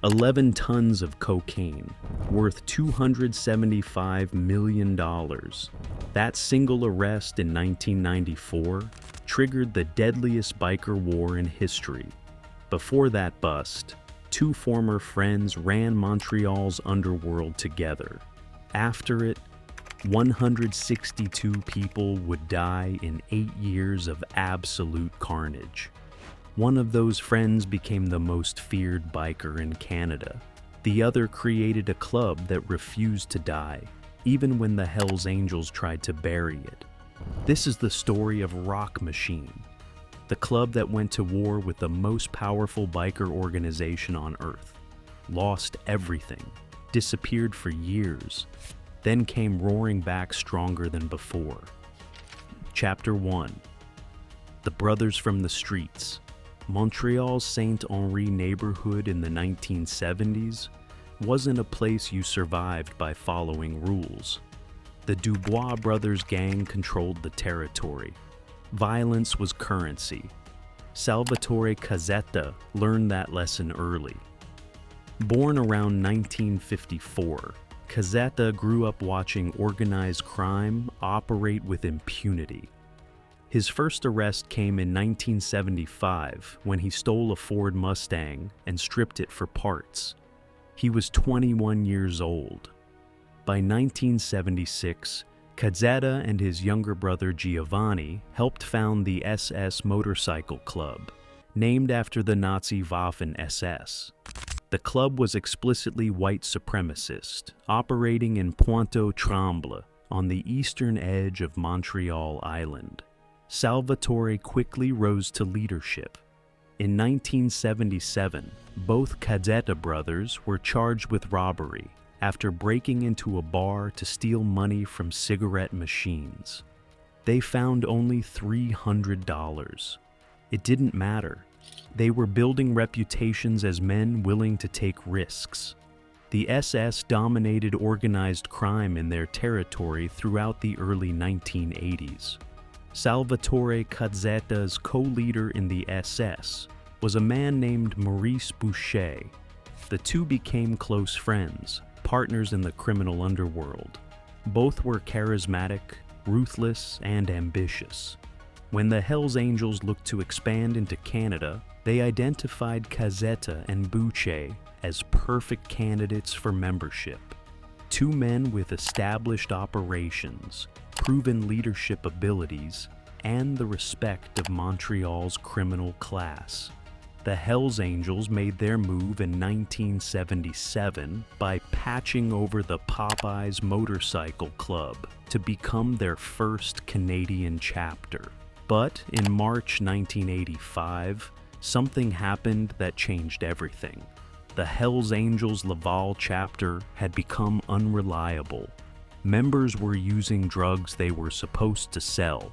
11 tons of cocaine, worth $275 million. That single arrest in 1994 triggered the deadliest biker war in history. Before that bust, two former friends ran Montreal's underworld together. After it, 162 people would die in 8 years of absolute carnage. One of those friends became the most feared biker in Canada. The other created a club that refused to die, even when the Hells Angels tried to bury it. This is the story of Rock Machine, the club that went to war with the most powerful biker organization on Earth, lost everything, disappeared for years, then came roaring back stronger than before. Chapter 1. The Brothers from the Streets. Montreal's Saint-Henri neighborhood in the 1970s wasn't a place you survived by following rules. The Dubois brothers gang controlled the territory. Violence was currency. Salvatore Cazzetta learned that lesson early. Born around 1954, Cazzetta grew up watching organized crime operate with impunity. His first arrest came in 1975 when he stole a Ford Mustang and stripped it for parts. He was 21 years old. By 1976, Cazzetta and his younger brother Giovanni helped found the SS Motorcycle Club, named after the Nazi Waffen SS. The club was explicitly white supremacist, operating in Pointe-aux-Trembles on the eastern edge of Montreal Island. Salvatore quickly rose to leadership. In 1977, both Cazzetta brothers were charged with robbery after breaking into a bar to steal money from cigarette machines. They found only $300. It didn't matter. They were building reputations as men willing to take risks. The SS dominated organized crime in their territory throughout the early 1980s. Salvatore Cazzetta's co-leader in the SS was a man named Maurice Boucher. The two became close friends, partners in the criminal underworld. Both were charismatic, ruthless, and ambitious. When the Hells Angels looked to expand into Canada, they identified Cazzetta and Boucher as perfect candidates for membership. Two men with established operations, proven leadership abilities, and the respect of Montreal's criminal class. The Hells Angels made their move in 1977 by patching over the Popeyes Motorcycle Club to become their first Canadian chapter. But in March 1985, something happened that changed everything. The Hells Angels Laval chapter had become unreliable. Members were using drugs they were supposed to sell.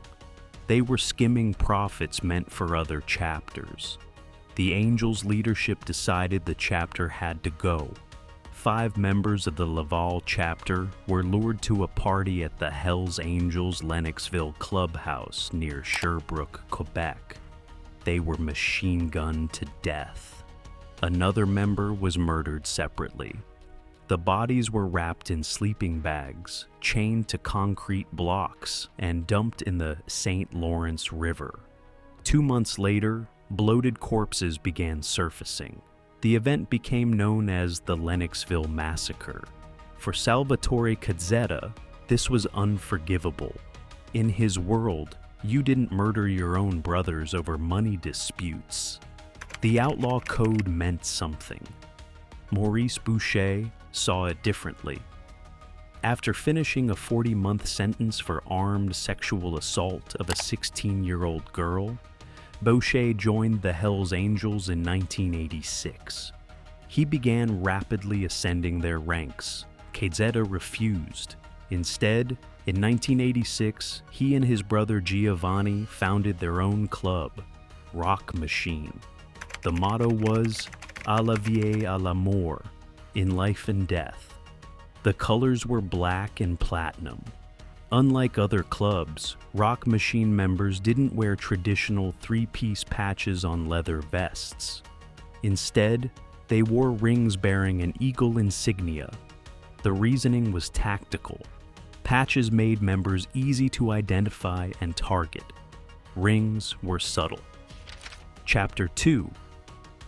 They were skimming profits meant for other chapters. The Angels leadership decided the chapter had to go. 5 members of the Laval chapter were lured to a party at the Hells Angels Lennoxville clubhouse near Sherbrooke, Quebec. They were machine gunned to death. Another member was murdered separately. The bodies were wrapped in sleeping bags, chained to concrete blocks, and dumped in the St. Lawrence River. 2 months later, bloated corpses began surfacing. The event became known as the Lennoxville Massacre. For Salvatore Cazzetta, this was unforgivable. In his world, you didn't murder your own brothers over money disputes. The outlaw code meant something. Maurice Boucher saw it differently. After finishing a 40-month sentence for armed sexual assault of a 16-year-old girl, Boucher joined the Hells Angels in 1986. He began rapidly ascending their ranks. Cazzetta refused. Instead, in 1986, he and his brother Giovanni founded their own club, Rock Machine. The motto was "À la vie, à la mort," in life and death. The colors were black and platinum. Unlike other clubs, Rock Machine members didn't wear traditional 3-piece patches on leather vests. Instead, They wore rings bearing an eagle insignia. The reasoning was tactical. Patches made members easy to identify and target. Rings were subtle. Chapter 2: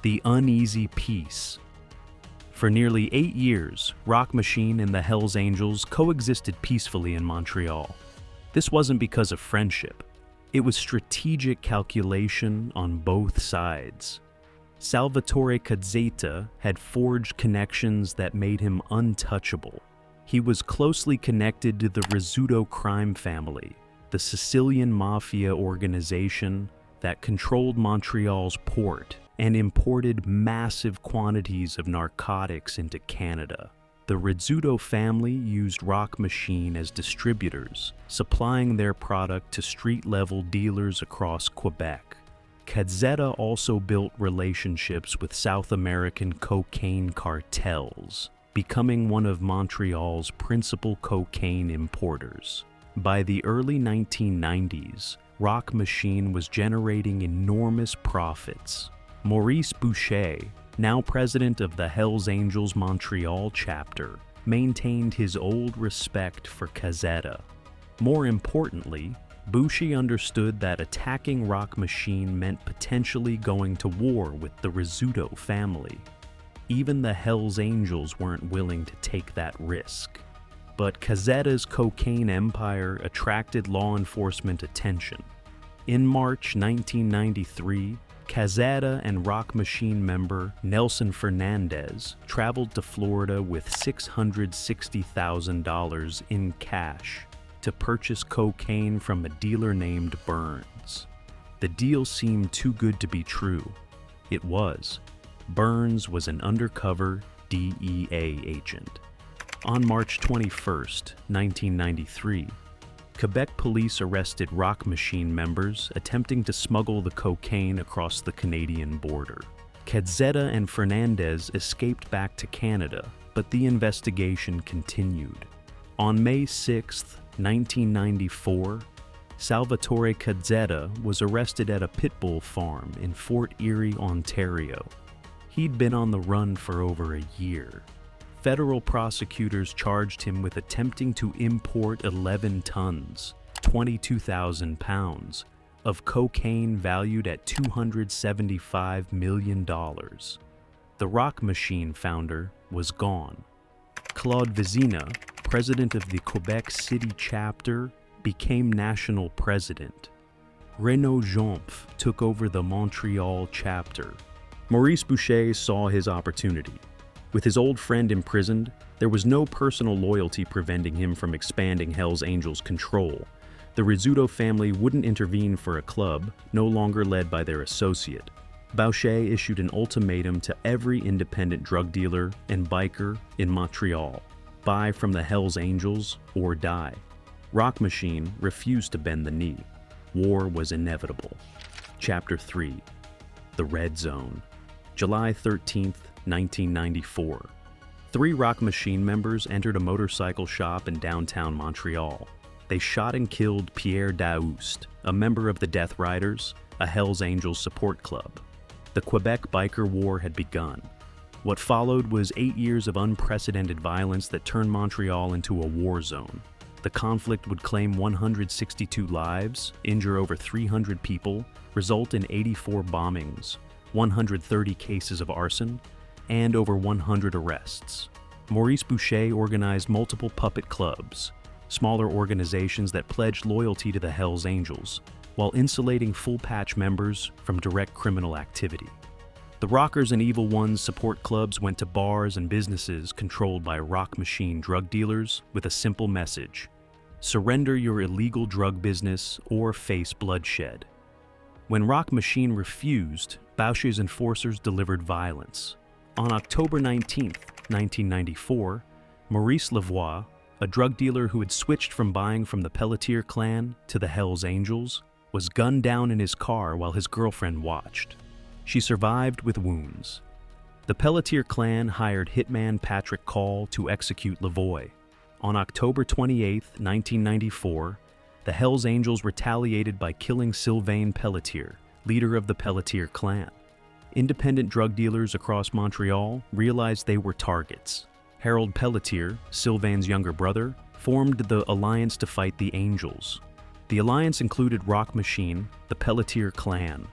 The Uneasy Peace. For nearly 8 years, Rock Machine and the Hells Angels coexisted peacefully in Montreal. This wasn't because of friendship. It was strategic calculation on both sides. Salvatore Cazzetta had forged connections that made him untouchable. He was closely connected to the Rizzuto crime family, the Sicilian mafia organization that controlled Montreal's port and imported massive quantities of narcotics into Canada. The Rizzuto family used Rock Machine as distributors, supplying their product to street-level dealers across Quebec. Cazzetta also built relationships with South American cocaine cartels, becoming one of Montreal's principal cocaine importers. By the early 1990s, Rock Machine was generating enormous profits. Maurice Boucher, now president of the Hells Angels Montreal chapter, maintained his old respect for Cazzetta. More importantly, Boucher understood that attacking Rock Machine meant potentially going to war with the Rizzuto family. Even the Hells Angels weren't willing to take that risk. But Cazzetta's cocaine empire attracted law enforcement attention. In March 1993, Cazzetta and Rock Machine member Nelson Fernandez traveled to Florida with $660,000 in cash to purchase cocaine from a dealer named Burns. The deal seemed too good to be true. It was. Burns was an undercover DEA agent. On March 21, 1993, Quebec police arrested Rock Machine members attempting to smuggle the cocaine across the Canadian border. Cazzetta and Fernandez escaped back to Canada, but the investigation continued. On May 6, 1994, Salvatore Cazzetta was arrested at a pit bull farm in Fort Erie, Ontario. He'd been on the run for over a year. Federal prosecutors charged him with attempting to import 11 tons, 22,000 pounds, of cocaine valued at $275 million. The Rock Machine founder was gone. Claude Vizina, president of the Quebec City chapter, became national president. Renaud Jompf took over the Montreal chapter. Maurice Boucher saw his opportunity. With his old friend imprisoned, there was no personal loyalty preventing him from expanding Hells Angels' control. The Rizzuto family wouldn't intervene for a club, no longer led by their associate. Boucher issued an ultimatum to every independent drug dealer and biker in Montreal: buy from the Hells Angels or die. Rock Machine refused to bend the knee. War was inevitable. Chapter 3: The Red Zone. July 13th, 1994. 3 Rock Machine members entered a motorcycle shop in downtown Montreal. They shot and killed Pierre Daoust, a member of the Death Riders, a Hells Angels support club. The Quebec biker war had begun. What followed was 8 years of unprecedented violence that turned Montreal into a war zone. The conflict would claim 162 lives, injure over 300 people, result in 84 bombings, 130 cases of arson, and over 100 arrests. Maurice Boucher organized multiple puppet clubs, smaller organizations that pledged loyalty to the Hells Angels, while insulating full-patch members from direct criminal activity. The Rockers and Evil Ones support clubs went to bars and businesses controlled by Rock Machine drug dealers with a simple message: surrender your illegal drug business or face bloodshed. When Rock Machine refused, Boucher's enforcers delivered violence. On October 19, 1994, Maurice Lavoie, a drug dealer who had switched from buying from the Pelletier clan to the Hells Angels, was gunned down in his car while his girlfriend watched. She survived with wounds. The Pelletier clan hired hitman Patrick Call to execute Lavoie. On October 28, 1994, the Hells Angels retaliated by killing Sylvain Pelletier, leader of the Pelletier clan. Independent drug dealers across Montreal realized they were targets. Harold Pelletier, Sylvain's younger brother, formed the Alliance to fight the Angels. The alliance included Rock Machine, the Pelletier clan,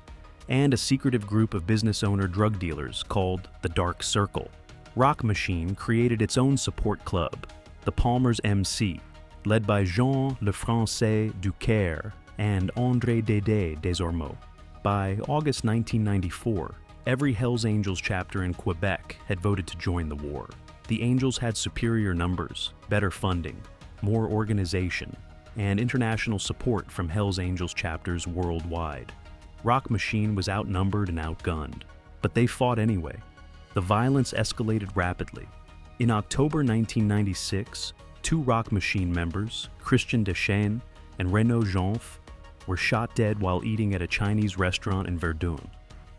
and a secretive group of business owner drug dealers called the Dark Circle. Rock Machine created its own support club, the Palmer's MC, led by Jean Le Français Ducaire and André Dédé Desormeaux. By August 1994, every Hells Angels chapter in Quebec had voted to join the war. The Angels had superior numbers, better funding, more organization, and international support from Hells Angels chapters worldwide. Rock Machine was outnumbered and outgunned, but they fought anyway. The violence escalated rapidly. In October 1996, 2 Rock Machine members, Christian Deschênes and Renaud Jonf, were shot dead while eating at a Chinese restaurant in Verdun.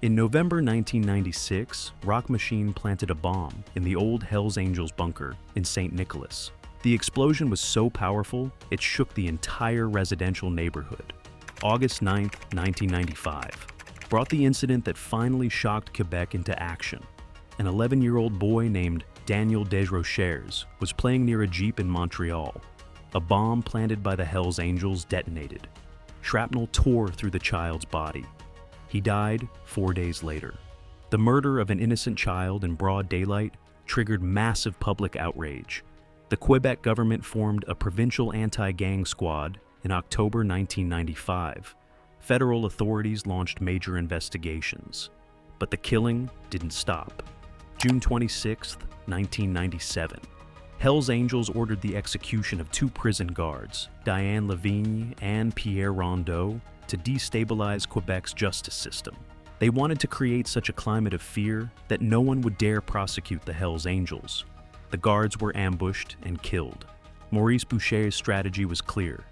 In November 1996, Rock Machine planted a bomb in the old Hells Angels bunker in St. Nicholas. The explosion was so powerful, it shook the entire residential neighborhood. August 9, 1995, brought the incident that finally shocked Quebec into action. An 11-year-old boy named Daniel Desrochers was playing near a Jeep in Montreal. A bomb planted by the Hells Angels detonated. Shrapnel tore through the child's body. He died 4 days later. The murder of an innocent child in broad daylight triggered massive public outrage. The Quebec government formed a provincial anti-gang squad in October 1995. Federal authorities launched major investigations. But the killing didn't stop. June 26, 1997. Hells Angels ordered the execution of 2 prison guards, Diane Lavigne and Pierre Rondeau, to destabilize Quebec's justice system. They wanted to create such a climate of fear that no one would dare prosecute the Hells Angels. The guards were ambushed and killed. Maurice Boucher's strategy was clear.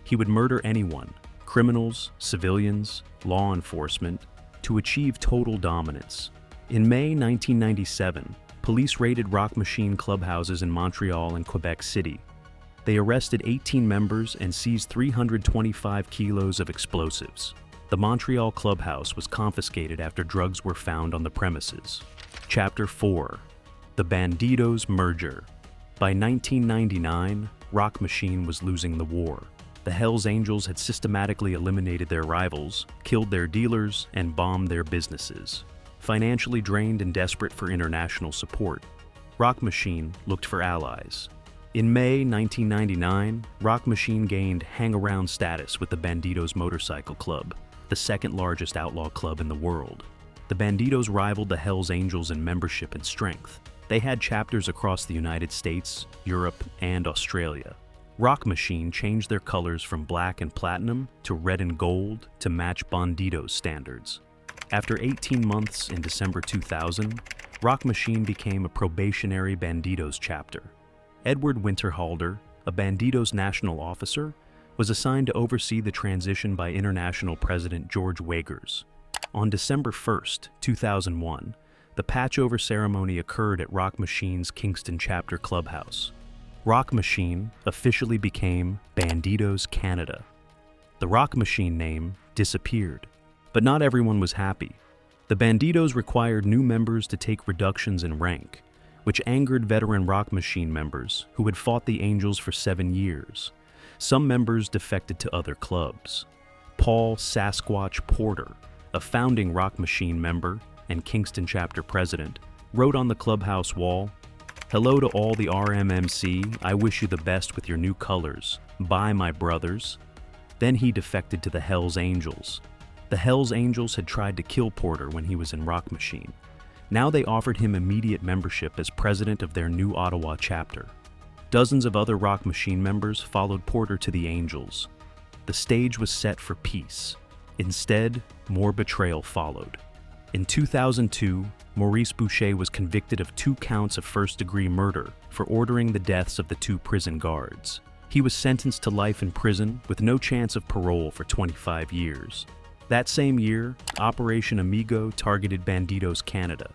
He would murder anyone, criminals, civilians, law enforcement, to achieve total dominance. In May 1997, police raided Rock Machine clubhouses in Montreal and Quebec City. They arrested 18 members and seized 325 kilos of explosives. The Montreal clubhouse was confiscated after drugs were found on the premises. Chapter 4. The Bandidos Merger. By 1999, Rock Machine was losing the war. The Hells Angels had systematically eliminated their rivals, killed their dealers, and bombed their businesses. Financially drained and desperate for international support, Rock Machine looked for allies. In May 1999, Rock Machine gained hang-around status with the Bandidos Motorcycle Club, the second largest outlaw club in the world. The Bandidos rivaled the Hells Angels in membership and strength. They had chapters across the United States, Europe, and Australia. Rock Machine changed their colors from black and platinum to red and gold to match Bandidos standards. After 18 months in December 2000, Rock Machine became a probationary Bandidos chapter. Edward Winterhalter, a Bandidos national officer, was assigned to oversee the transition by International President George Wagers. On December 1, 2001, the patchover ceremony occurred at Rock Machine's Kingston chapter clubhouse. Rock Machine officially became Bandidos Canada. The Rock Machine name disappeared, but not everyone was happy. The Bandidos required new members to take reductions in rank, which angered veteran Rock Machine members who had fought the Angels for 7 years. Some members defected to other clubs. Paul Sasquatch Porter, a founding Rock Machine member and Kingston chapter president, wrote on the clubhouse wall, "Hello to all the RMMC, I wish you the best with your new colors. Bye, my brothers." Then he defected to the Hells Angels. The Hells Angels had tried to kill Porter when he was in Rock Machine. Now they offered him immediate membership as president of their new Ottawa chapter. Dozens of other Rock Machine members followed Porter to the Angels. The stage was set for peace. Instead, more betrayal followed. In 2002, Maurice Boucher was convicted of 2 counts of first-degree murder for ordering the deaths of the 2 prison guards. He was sentenced to life in prison with no chance of parole for 25 years. That same year, Operation Amigo targeted Bandidos Canada.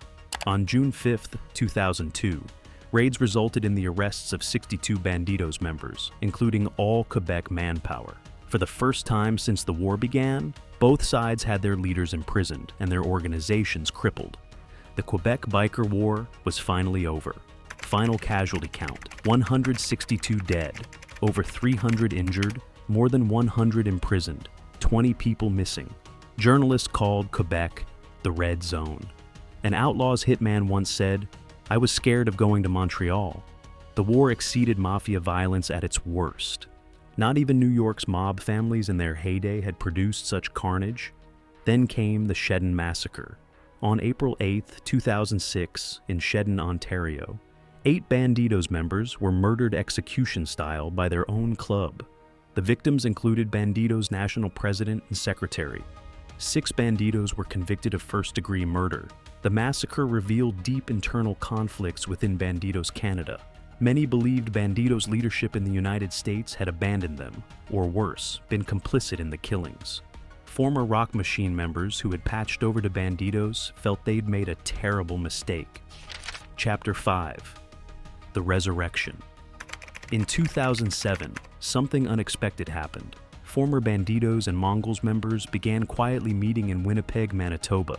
On June 5, 2002, raids resulted in the arrests of 62 Bandidos members, including all Quebec manpower. For the first time since the war began, both sides had their leaders imprisoned and their organizations crippled. The Quebec Biker War was finally over. Final casualty count: 162 dead, over 300 injured, more than 100 imprisoned, 20 people missing. Journalists called Quebec the Red Zone. An outlaw's hitman once said, "I was scared of going to Montreal." The war exceeded mafia violence at its worst. Not even New York's mob families in their heyday had produced such carnage. Then came the Shedden Massacre. On April 8, 2006, in Shedden, Ontario, 8 Bandidos members were murdered execution-style by their own club. The victims included Bandidos' national president and secretary. 6 Bandidos were convicted of first-degree murder. The massacre revealed deep internal conflicts within Bandidos Canada. Many believed Bandidos' leadership in the United States had abandoned them, or worse, been complicit in the killings. Former Rock Machine members who had patched over to Bandidos felt they'd made a terrible mistake. Chapter 5: The Resurrection. In 2007, something unexpected happened. Former Bandidos and Mongols members began quietly meeting in Winnipeg, Manitoba.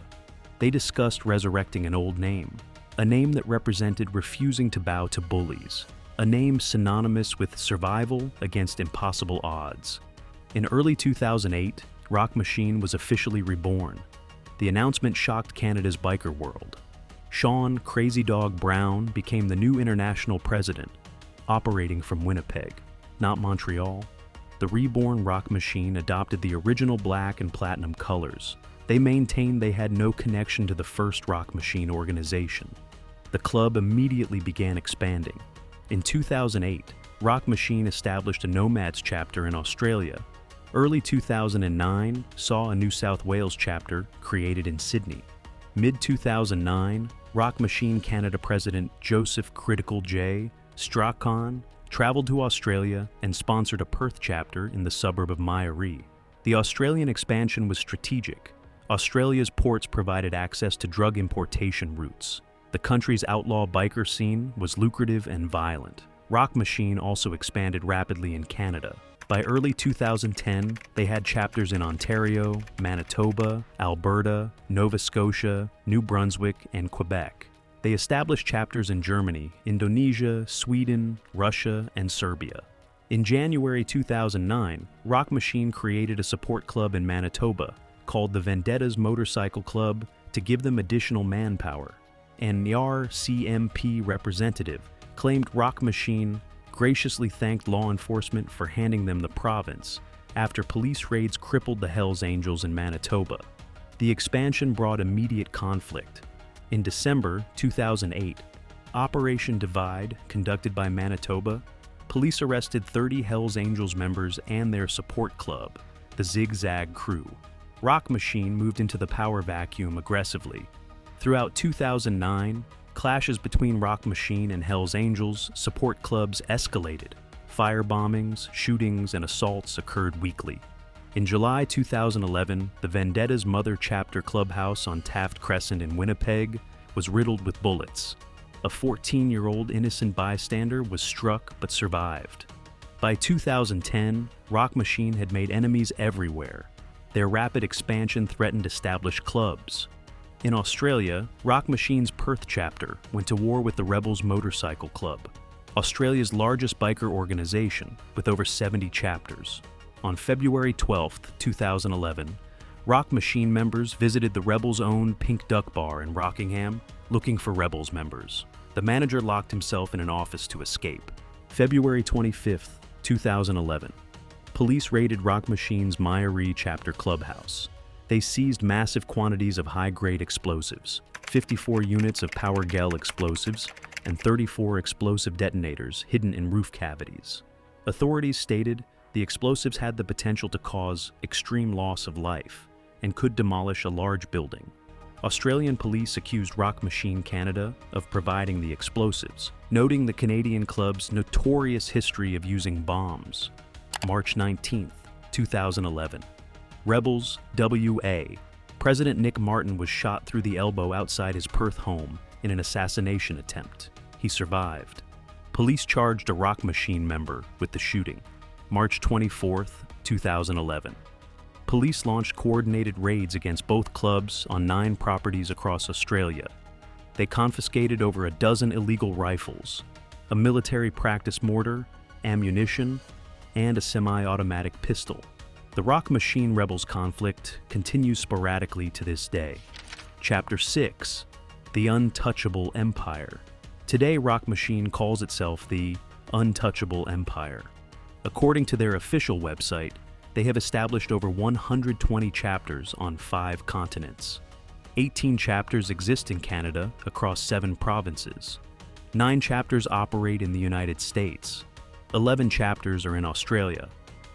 They discussed resurrecting an old name, a name that represented refusing to bow to bullies, a name synonymous with survival against impossible odds. In early 2008, Rock Machine was officially reborn. The announcement shocked Canada's biker world. Sean "Crazy Dog" Brown became the new international president, operating from Winnipeg, not Montreal. The reborn Rock Machine adopted the original black and platinum colors. They maintained they had no connection to the first Rock Machine organization. The club immediately began expanding. In 2008, Rock Machine established a Nomads chapter in Australia. Early 2009 saw a New South Wales chapter created in Sydney. Mid-2009, Rock Machine Canada President Joseph Critical J. Strachan traveled to Australia and sponsored a Perth chapter in the suburb of Saint-Henri. The Australian expansion was strategic. Australia's ports provided access to drug importation routes. The country's outlaw biker scene was lucrative and violent. Rock Machine also expanded rapidly in Canada. By early 2010, they had chapters in Ontario, Manitoba, Alberta, Nova Scotia, New Brunswick, and Quebec. They established chapters in Germany, Indonesia, Sweden, Russia, and Serbia. In January 2009, Rock Machine created a support club in Manitoba called the Vendettas Motorcycle Club to give them additional manpower. An NYAR CMP representative claimed Rock Machine graciously thanked law enforcement for handing them the province after police raids crippled the Hells Angels in Manitoba. The expansion brought immediate conflict. In December 2008, Operation Divide, conducted by Manitoba, police arrested 30 Hells Angels members and their support club, the Zigzag Crew. Rock Machine moved into the power vacuum aggressively. Throughout 2009, clashes between Rock Machine and Hells Angels support clubs escalated. Firebombings, shootings, and assaults occurred weekly. In July 2011, the Vendettas Mother Chapter Clubhouse on Taft Crescent in Winnipeg was riddled with bullets. A 14-year-old innocent bystander was struck but survived. By 2010, Rock Machine had made enemies everywhere. Their rapid expansion threatened established clubs. In Australia, Rock Machine's Perth chapter went to war with the Rebels Motorcycle Club, Australia's largest biker organization with over 70 chapters. On February 12, 2011, Rock Machine members visited the Rebels-owned Pink Duck Bar in Rockingham looking for Rebels members. The manager locked himself in an office to escape. February 25, 2011, police raided Rock Machine's Saint-Henri chapter clubhouse. They seized massive quantities of high-grade explosives, 54 units of Power Gel explosives, and 34 explosive detonators hidden in roof cavities. Authorities stated the explosives had the potential to cause extreme loss of life and could demolish a large building. Australian police accused Rock Machine Canada of providing the explosives, noting the Canadian club's notorious history of using bombs. March 19, 2011. Rebels, WA. President Nick Martin was shot through the elbow outside his Perth home in an assassination attempt. He survived. Police charged a Rock Machine member with the shooting. March 24, 2011. Police launched coordinated raids against both clubs on 9 properties across Australia. They confiscated over a dozen illegal rifles, a military practice mortar, ammunition, and a semi-automatic pistol. The Rock Machine Rebels conflict continues sporadically to this day. Chapter 6: The Untouchable Empire. Today, Rock Machine calls itself the Untouchable Empire. According to their official website, they have established over 120 chapters on 5 continents. 18 chapters exist in Canada across 7 provinces. 9 chapters operate in the United States. 11 chapters are in Australia.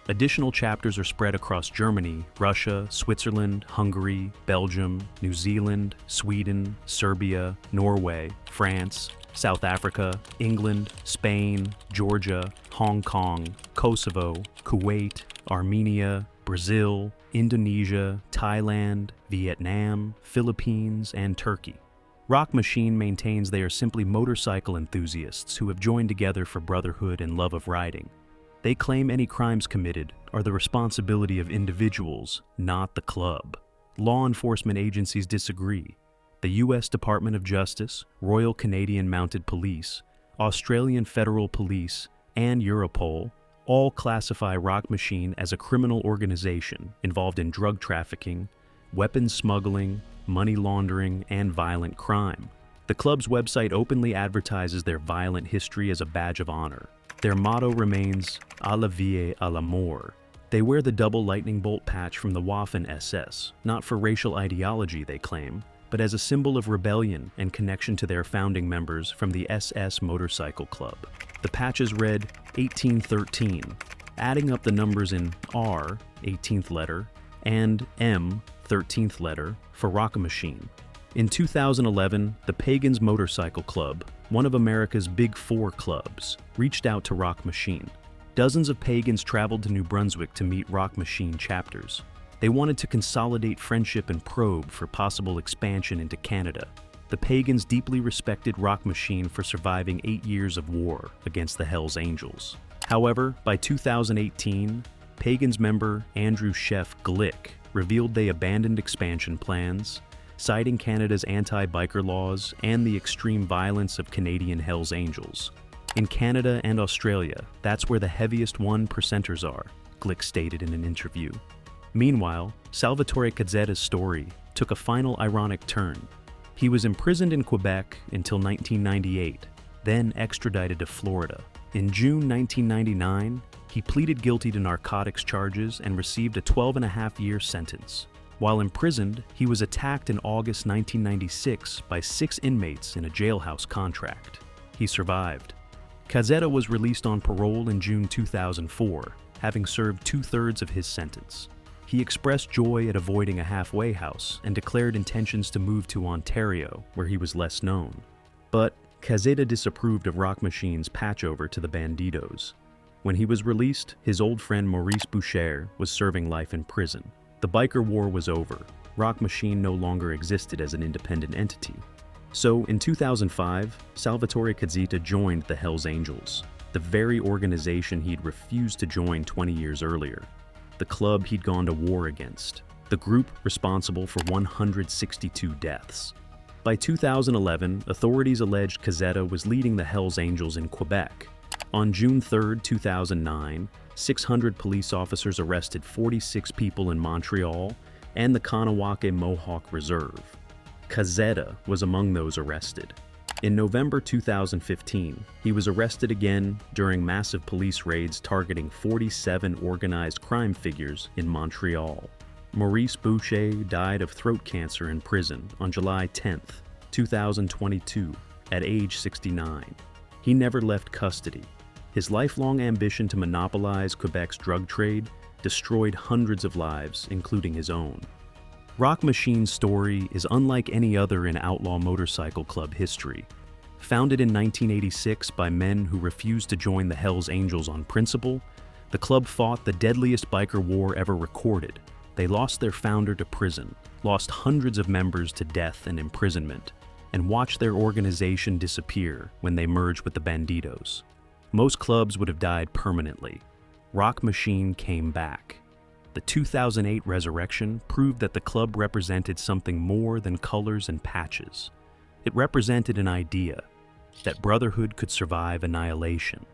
Additional chapters are spread across Germany, Russia, Switzerland, Hungary, Belgium, New Zealand, Sweden, Serbia, Norway, France, South Africa, England, Spain, Georgia, Hong Kong, Kosovo, Kuwait, Armenia, Brazil, Indonesia, Thailand, Vietnam, Philippines, and Turkey. Rock Machine maintains they are simply motorcycle enthusiasts who have joined together for brotherhood and love of riding. They claim any crimes committed are the responsibility of individuals, not the club. Law enforcement agencies disagree. The U.S. Department of Justice, Royal Canadian Mounted Police, Australian Federal Police, and Europol all classify Rock Machine as a criminal organization involved in drug trafficking, weapons smuggling, money laundering, and violent crime. The club's website openly advertises their violent history as a badge of honor. Their motto remains "À la vie, à la mort." They wear the double lightning bolt patch from the Waffen SS, not for racial ideology, they claim, but as a symbol of rebellion and connection to their founding members from the SS Motorcycle Club. The patches read 1813, adding up the numbers in R, 18th letter, and M, 13th letter, for Rock Machine. In 2011, the Pagans Motorcycle Club, one of America's Big Four clubs, reached out to Rock Machine. Dozens of pagans traveled to New Brunswick to meet Rock Machine chapters. They wanted to consolidate friendship and probe for possible expansion into Canada. The pagans deeply respected Rock Machine for surviving 8 years of war against the Hells Angels. However, by 2018, Pagans member Andrew Chef Glick revealed they abandoned expansion plans, citing Canada's anti-biker laws and the extreme violence of Canadian Hells Angels. In Canada and Australia, that's where the heaviest 1%ers are, Glick stated in an interview. Meanwhile, Salvatore Cazzetta's story took a final ironic turn. He was imprisoned in Quebec until 1998, then extradited to Florida. In June 1999, he pleaded guilty to narcotics charges and received a 12.5-year sentence. While imprisoned, he was attacked in August 1996 by 6 inmates in a jailhouse contract. He survived. Cazzetta was released on parole in June 2004, having served 2/3 of his sentence. He expressed joy at avoiding a halfway house and declared intentions to move to Ontario, where he was less known. But Cazzetta disapproved of Rock Machine's patchover to the Bandidos. When he was released, his old friend Maurice Boucher was serving life in prison. The biker war was over. Rock Machine no longer existed as an independent entity. So, in 2005, Salvatore Cazzetta joined the Hells Angels, the very organization he'd refused to join 20 years earlier. The club he'd gone to war against, the group responsible for 162 deaths. By 2011, authorities alleged Cazzetta was leading the Hells Angels in Quebec. On June 3, 2009, 600 police officers arrested 46 people in Montreal and the Kanawake Mohawk Reserve. Cazzetta was among those arrested. In November 2015, he was arrested again during massive police raids targeting 47 organized crime figures in Montreal. Maurice Boucher died of throat cancer in prison on July 10, 2022, at age 69. He never left custody. His lifelong ambition to monopolize Quebec's drug trade destroyed hundreds of lives, including his own. Rock Machine's story is unlike any other in outlaw motorcycle club history. Founded in 1986 by men who refused to join the Hells Angels on principle, the club fought the deadliest biker war ever recorded. They lost their founder to prison, lost hundreds of members to death and imprisonment, and watched their organization disappear when they merged with the Bandidos. Most clubs would have died permanently. Rock Machine came back. The 2008 resurrection proved that the club represented something more than colors and patches. It represented an idea that brotherhood could survive annihilation,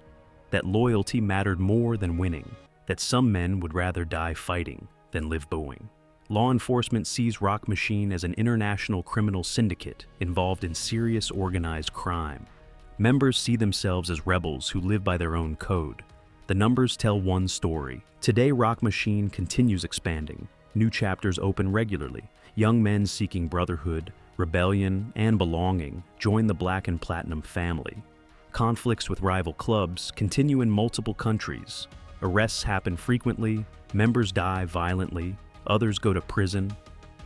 that loyalty mattered more than winning, that some men would rather die fighting than live booing. Law enforcement sees Rock Machine as an international criminal syndicate involved in serious organized crime. Members see themselves as rebels who live by their own code. The numbers tell one story. Today, Rock Machine continues expanding. New chapters open regularly. Young men seeking brotherhood, rebellion, and belonging join the Black and Platinum family. Conflicts with rival clubs continue in multiple countries. Arrests happen frequently, members die violently, others go to prison.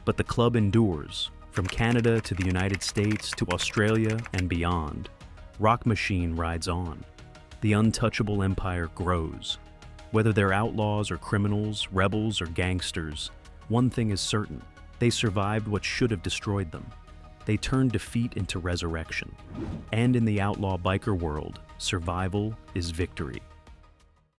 But the club endures, from Canada to the United States to Australia and beyond. Rock Machine rides on. The untouchable empire grows. Whether they're outlaws or criminals, rebels or gangsters, one thing is certain: they survived what should have destroyed them. They turned defeat into resurrection. And in the outlaw biker world, survival is victory.